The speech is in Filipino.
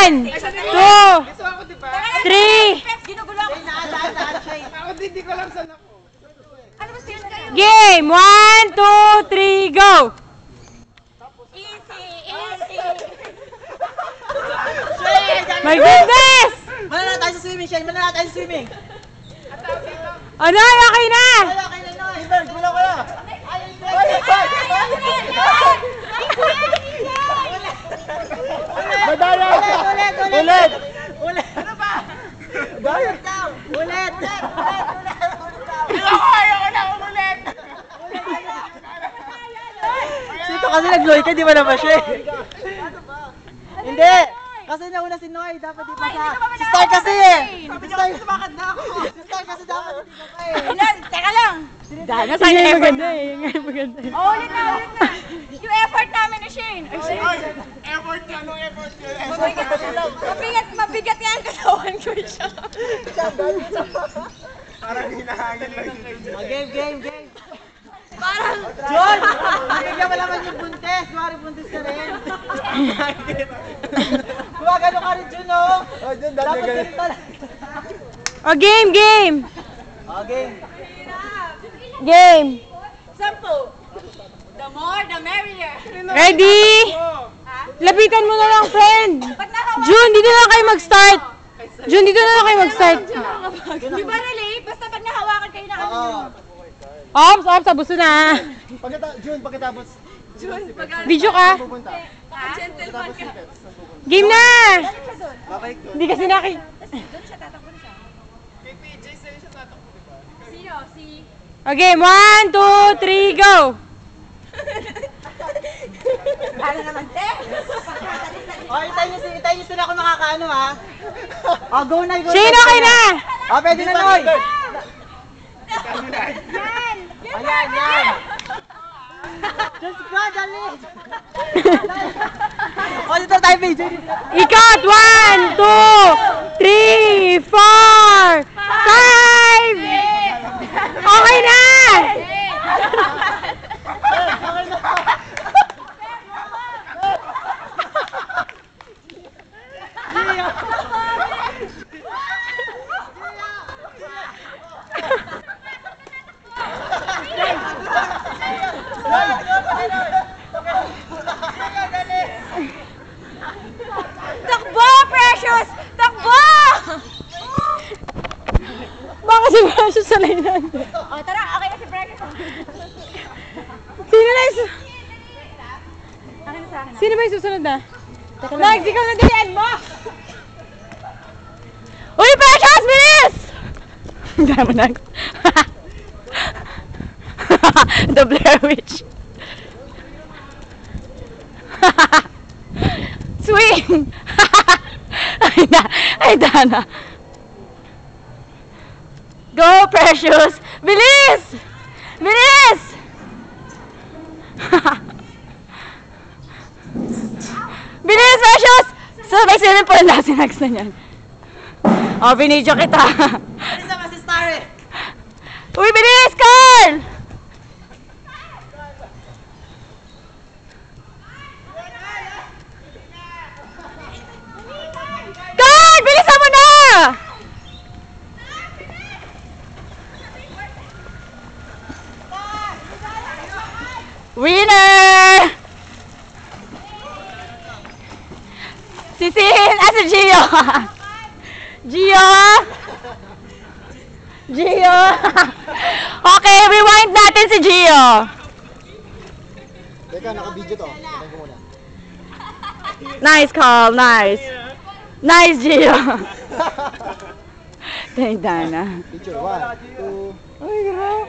1, 2, 3. Game! 1, 2, 3, go! My goodness! Manala tayo sa swimming, Shane. Manala tayo sa swimming. Ano? Okay na! Okay na, Noy. Iberg, wala. Ulit. Ano ba? Ulit. Ayoko na, ulit. Sito kasi nag-loy ka, di ba naman siya? Hindi. Kasi nauna si Noy, dapat di pa siya. Si Star kasi eh. Si Star kasi dapat di pa eh. Teka lang. Dana, sa'yo yung maganda eh. Yung maganda eh. Ulit na. Yung effort namin ni Shane. Effort ka, no effort ka. Mabigat nga ang katawan ko siya. Parang hinahangin lang yun. Game. Parang... John! Bigyan mo naman yung buntes. Mari buntes ka rin. Gumagano ka rin, Jun, no? Jun, dapat ganito lang. Oh, game! Game. Game! 10. The more, the merrier. Ready? Lapitan mo na lang, friend! June, dito na kayo mag-start! June, dito na kayo mag-start! Di ba relate? Basta pag nahawakan kayo na kami yun. Ops, abuso na! Jun, pagkatapos. Video ka? Gentleman ka. Game na! Babalik doon. Hindi kasi naki... Doon siya tatakbo na siya. Kay PJ sa'yo siya tatakbo, diba? Sino? Si... Okay, 1, 2, 3, go! Ano naman, te? Oh, itayin niyo sila ako makakaano, ha? Oh, go na, go. Shane, okay na! Oh, pwede na, Noy. Yan! Ayan. Just go, dali. Oh, dito tayo, PJ. Ikot! 1, 2, 3, 4, 5! Okay na! Takbo, Precious! Takbo! Baka si Precious sa lainan. O, tara. Okay na si Precious. Sino na yung... Akin na sa akin. Sino ba yung susunod na? Mags, ikaw na dilian mo! Uy, Precious! Bilis! Dama na. The Blair Witch. Swing! Ay, Dana. Go, Precious! Bilis! Bilis! Bilis, Precious! Sabay swimming pool na sinags na yan. Oh, binidyo kita. Bilis naman si Star eh. Uy, bilis, Carl! Carl, bilisan mo na! Winner! Si Gio! Gio! Gio! Okay, rewind natin si Gio! Teka, naka-video to. Tignan ko muna. Nice, Carl, nice! Nice, Gio! Thank Dana. Picture, 1, 2. Ay, hirap!